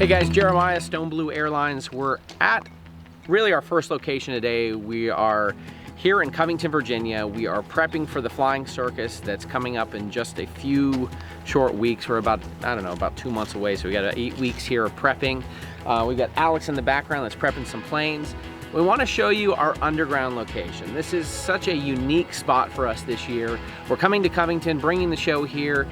Hey guys, Jeremiah, Stone Blue Airlines. We're at really our first location today. We are here in Covington, Virginia. We are prepping for the flying circus that's coming up in just a few short weeks. We're about, I don't know, about 2 months away. So we got 8 weeks here of prepping. We've got Alex in the background that's prepping some planes. We want to show you our underground location. This is such a unique spot for us this year. We're coming to Covington, bringing the show here,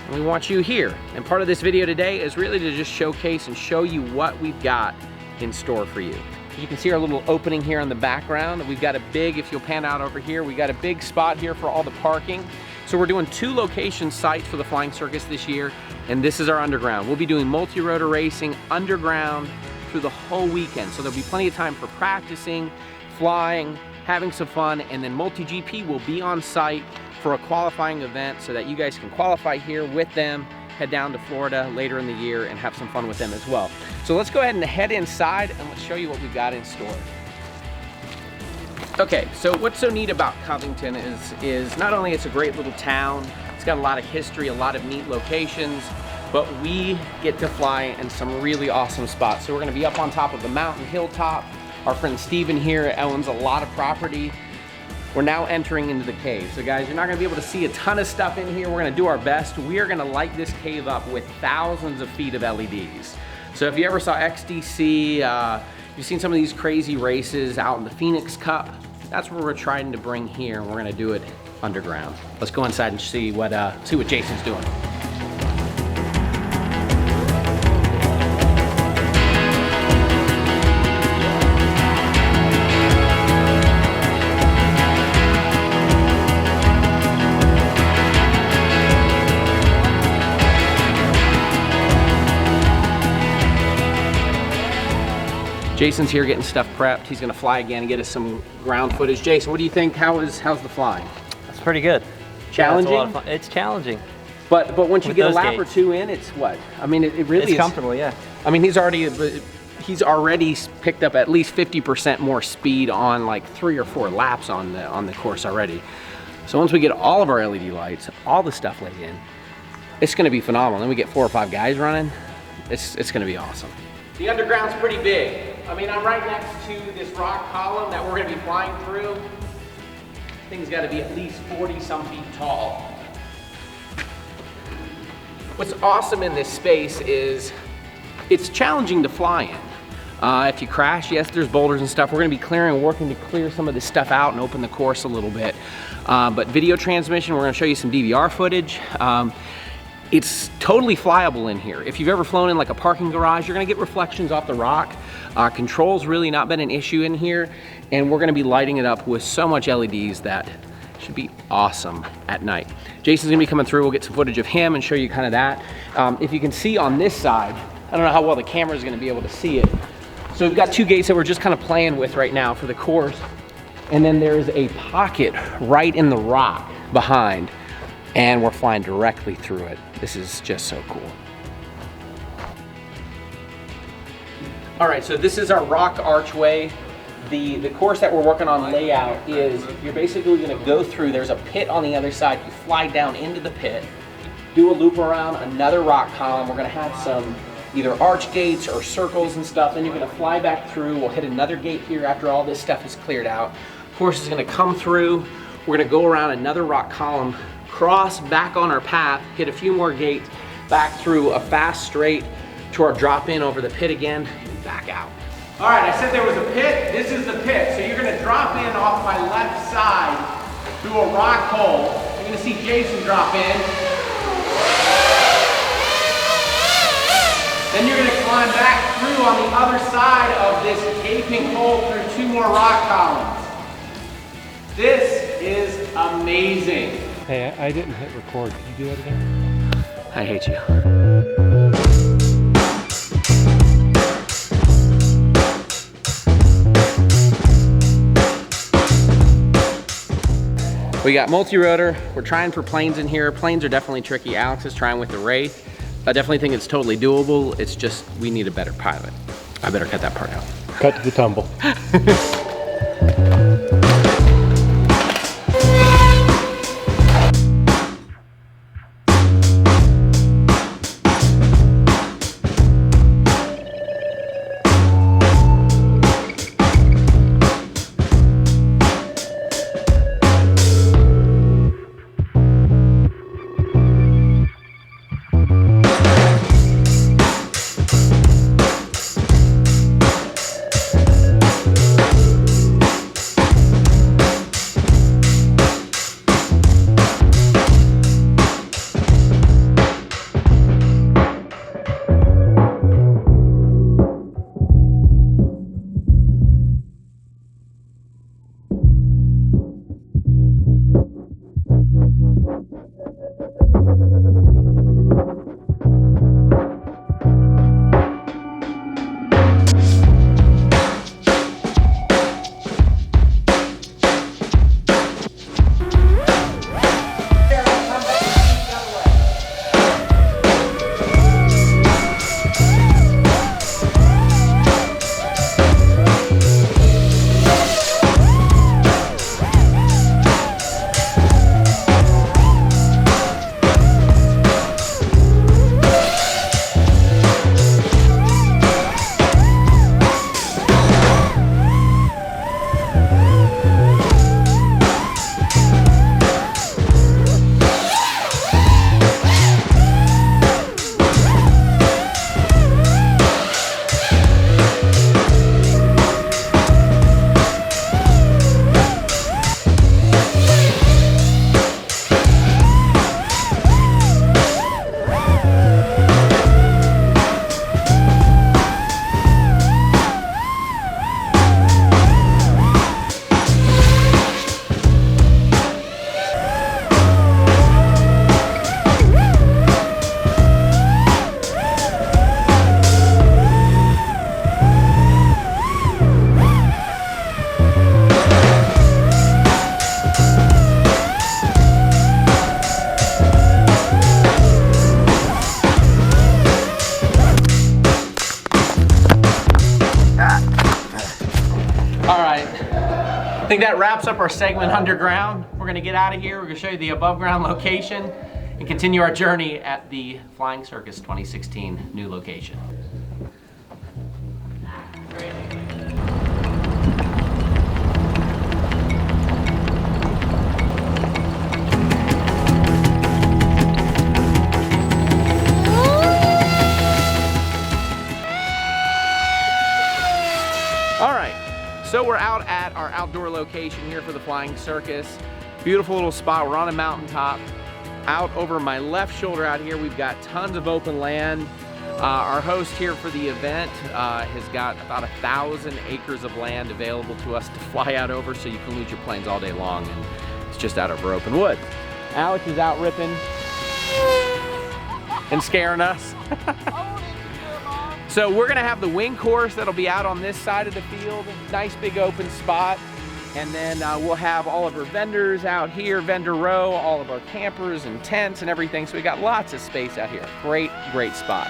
and we want you here. And part of this video today is really to just showcase and show you what we've got in store for you. You can see our little opening here in the background. We've got a big, if you'll pan out over here, we got a big spot here for all the parking. So we're doing 2 location sites for the flying circus this year, and this is our underground. We'll be doing multi-rotor racing underground through the whole weekend. So there'll be plenty of time for practicing, flying, having some fun, and then multi-GP will be on site for a qualifying event so that you guys can qualify here with them, head down to Florida later in the year and have some fun with them as well. So let's go ahead and head inside and let's show you what we've got in store. Okay, so what's so neat about Covington is not only it's a great little town, it's got a lot of history, a lot of neat locations, but we get to fly in some really awesome spots. So we're gonna be up on top of the mountain hilltop. Our friend Steven here owns a lot of property. We're now entering into the cave. So guys, you're not gonna be able to see a ton of stuff in here. We're gonna do our best. We are gonna light this cave up with thousands of feet of LEDs. So if you ever saw XDC, you've seen some of these crazy races out in the Phoenix Cup, that's what we're trying to bring here, and we're gonna do it underground. Let's go inside and see what Jason's doing. Jason's here getting stuff prepped. He's gonna fly again and get us some ground footage. Jason, what do you think? How's the flying? It's pretty good. Challenging? Yeah, it's a lot of fun. It's challenging. But once you get a lap or 2 in, it's what? I mean, it really is. It's comfortable, yeah. I mean, he's already picked up at least 50% more speed on like 3 or 4 laps on the course already. So once we get all of our LED lights, all the stuff laid in, it's gonna be phenomenal. Then we get 4 or 5 guys running. It's gonna be awesome. The underground's pretty big. I mean, I'm right next to this rock column that we're gonna be flying through. Thing's gotta be at least 40-some feet tall. What's awesome in this space is it's challenging to fly in. If you crash, yes, there's boulders and stuff. We're gonna be working to clear some of this stuff out and open the course a little bit. But video transmission, we're gonna show you some DVR footage. It's totally flyable in here. If you've ever flown in like a parking garage, you're gonna get reflections off the rock. Control's really not been an issue in here, and we're gonna be lighting it up with so much LEDs that should be awesome at night. Jason's gonna be coming through. We'll get some footage of him and show you kind of that. If you can see on this side, I don't know how well the camera's gonna be able to see it. So we've got 2 gates that we're just kind of playing with right now for the course. And then there's a pocket right in the rock behind, and we're flying directly through it. This is just so cool. All right, so this is our rock archway. The course that we're working on layout is you're basically gonna go through, there's a pit on the other side. You fly down into the pit, do a loop around another rock column. We're gonna have some either arch gates or circles and stuff. Then you're gonna fly back through. We'll hit another gate here after all this stuff is cleared out. Course is gonna come through. We're gonna go around another rock column, cross back on our path, hit a few more gates, back through a fast straight to our drop in over the pit again, and back out. All right, I said there was a pit. This is the pit. So you're gonna drop in off my left side through a rock hole. You're gonna see Jason drop in. Then you're gonna climb back through on the other side of this gaping hole through 2 more rock columns. This is amazing. Hey, I didn't hit record. Can you do that again? I hate you. We got multi-rotor. We're trying for planes in here. Planes are definitely tricky. Alex is trying with the Wraith. I definitely think it's totally doable. It's just, we need a better pilot. I better cut that part out. Cut to the tumble. I think that wraps up our segment underground. We're gonna get out of here. We're gonna show you the above ground location and continue our journey at the Flying Circus 2016 new location. All right, so we're out at our outdoor location here for the Flying Circus. Beautiful little spot. We're on a mountaintop. Out over my left shoulder out here, we've got tons of open land. Our host here for the event has got about 1,000 acres of land available to us to fly out over, so you can lose your planes all day long, and it's just out over open wood. Alex is out ripping and scaring us. So we're gonna have the wing course that'll be out on this side of the field, nice big open spot. And then we'll have all of our vendors out here, vendor row, all of our campers and tents and everything. So we got lots of space out here. Great, great spot.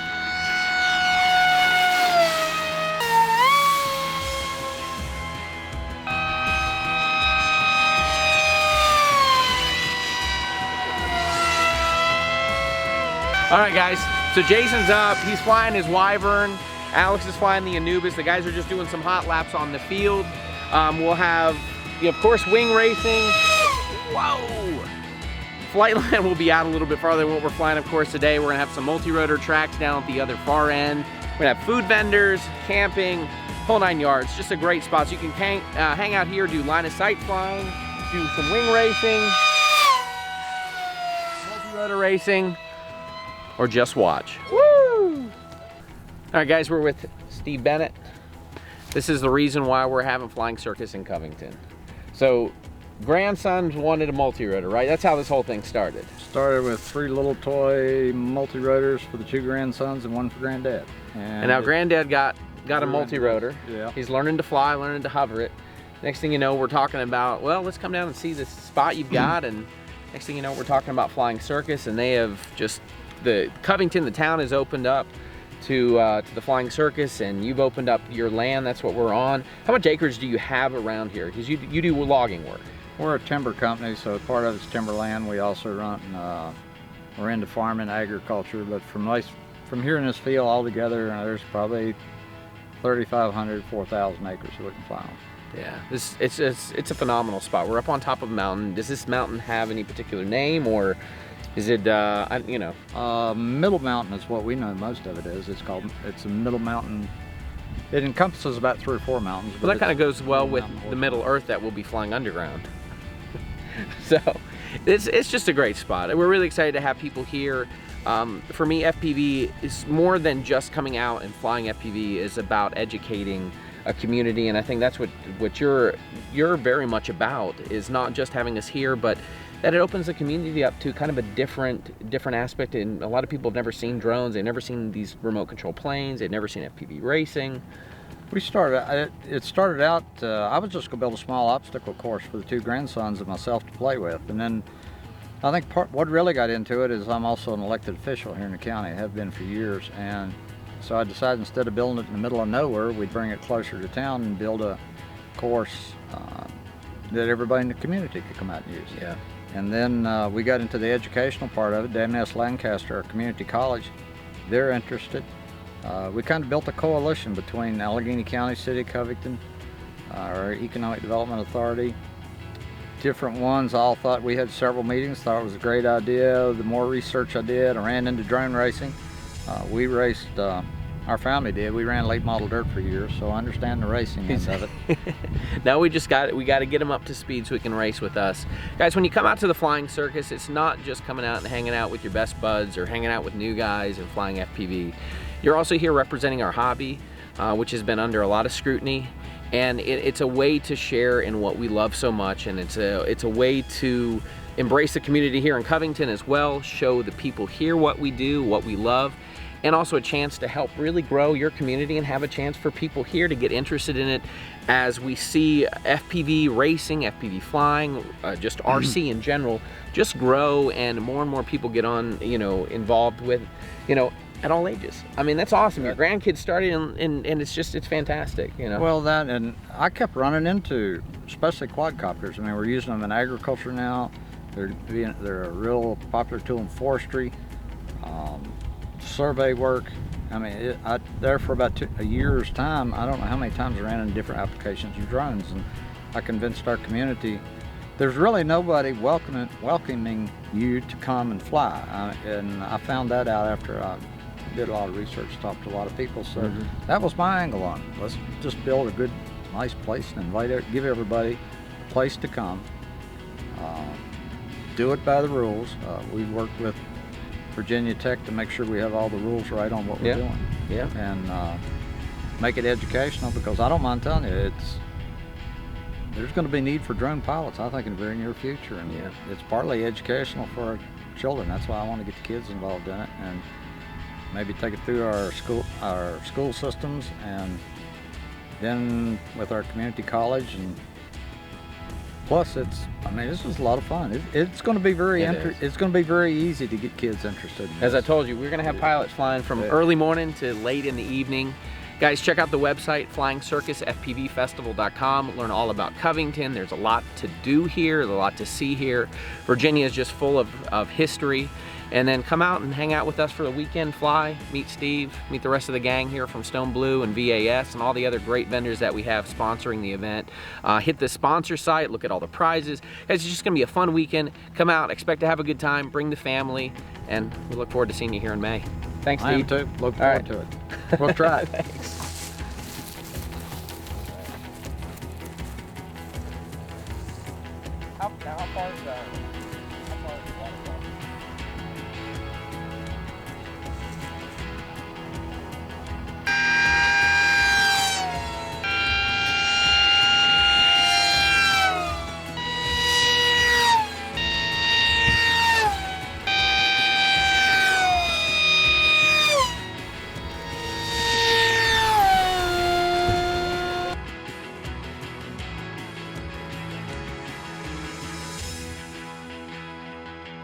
All right, guys, so Jason's up. He's flying his Wyvern. Alex is flying the Anubis. The guys are just doing some hot laps on the field. We'll have, of course, wing racing. Whoa! Flightline will be out a little bit farther than what we're flying, of course, today. We're gonna have some multi-rotor tracks down at the other far end. We're gonna have food vendors, camping, whole 9 yards. Just a great spot. So you can hang out here, do line of sight flying, do some wing racing, multi-rotor racing, or just watch. Woo! All right, guys, we're with Steve Bennett. This is the reason why we're having Flying Circus in Covington. So, grandsons wanted a multi-rotor, right? That's how this whole thing started. Started with 3 little toy multi-rotors for the 2 grandsons and 1 for granddad. And now granddad got a multi-rotor. Yeah. He's learning to fly, learning to hover it. Next thing you know, we're talking about, well, let's come down and see this spot you've got. And next thing you know, we're talking about Flying Circus, and they have just, Covington, the town, has opened up to the Flying Circus, and you've opened up your land. That's what we're on. How much acreage do you have around here? Because you do logging work. We're a timber company, so part of it's timberland. We also run, we're into farming, agriculture, but from here in this field altogether, there's probably 3,500, 4,000 acres we can fly on. Yeah, it's a phenomenal spot. We're up on top of a mountain. Does this mountain have any particular name, or is it, you know? Middle Mountain is what we know most of it is. It's a Middle Mountain. It encompasses about 3 or 4 mountains. Well, that kind of goes well with the Middle Earth that will be flying underground. So, it's just a great spot. We're really excited to have people here. For me, FPV is more than just coming out and flying FPV. Is about educating a community, and I think that's what you're very much about, is not just having us here, but that it opens the community up to kind of a different aspect. And a lot of people have never seen drones, they've never seen these remote control planes, they've never seen FPV racing. It started out, I was just gonna build a small obstacle course for the 2 grandsons and myself to play with. And then I think what really got into it is I'm also an elected official here in the county, I have been for years. And so I decided instead of building it in the middle of nowhere, we'd bring it closer to town and build a course that everybody in the community could come out and use. Yeah. And then we got into the educational part of it. Daveness Lancaster, our community college, they're interested. We kind of built a coalition between Allegheny County, City of Covington, our Economic Development Authority. Different ones all thought, we had several meetings, thought it was a great idea. The more research I did, I ran into drone racing. We raced, our family did, we ran late model dirt for years, so I understand the racing end of it. Now we got to get them up to speed so we can race with us. Guys, when you come out to the Flying Circus, it's not just coming out and hanging out with your best buds or hanging out with new guys and flying FPV. You're also here representing our hobby, which has been under a lot of scrutiny. And it's a way to share in what we love so much, and it's a way to embrace the community here in Covington as well, show the people here what we do, what we love, and also a chance to help really grow your community and have a chance for people here to get interested in it as we see FPV racing, FPV flying, just RC in general, just grow, and more people get on, involved with, at all ages. I mean, that's awesome. Your grandkids started, and it's fantastic, you know. Well, that, and I kept running into, especially quadcopters. I mean, we're using them in agriculture now. They're a real popular tool in forestry, survey work. I mean, there for about a year's time, I don't know how many times I ran into different applications of drones, and I convinced our community there's really nobody welcoming you to come and fly. And I found that out after I did a lot of research, talked to a lot of people. So that was my angle on it. Let's just build a good, nice place and give everybody a place to come. Do it by the rules. We worked with Virginia Tech to make sure we have all the rules right on what we're doing. Yeah. And make it educational, because I don't mind telling you, there's going to be need for drone pilots, I think, in the very near future, and it's partly educational for our children. That's why I want to get the kids involved in it, and maybe take it through our school systems, and then with our community college. And plus, I mean, this is a lot of fun. It's going to be it's going to be very easy to get kids interested in As this. I told you, we're going to have pilots flying from early morning to late in the evening. Guys, check out the website, Flying Circus, FPVfestival.com. Learn all about Covington. There's a lot to do here, a lot to see here. Virginia is just full of history. And then come out and hang out with us for the weekend, fly, meet Steve, meet the rest of the gang here from Stone Blue and VAS and all the other great vendors that we have sponsoring the event. Hit the sponsor site, look at all the prizes. Guys, it's just gonna be a fun weekend. Come out, expect to have a good time, bring the family, and we look forward to seeing you here in May. Thanks, Steve. I am too. Look forward to it. We'll try it. Thanks. How far is that?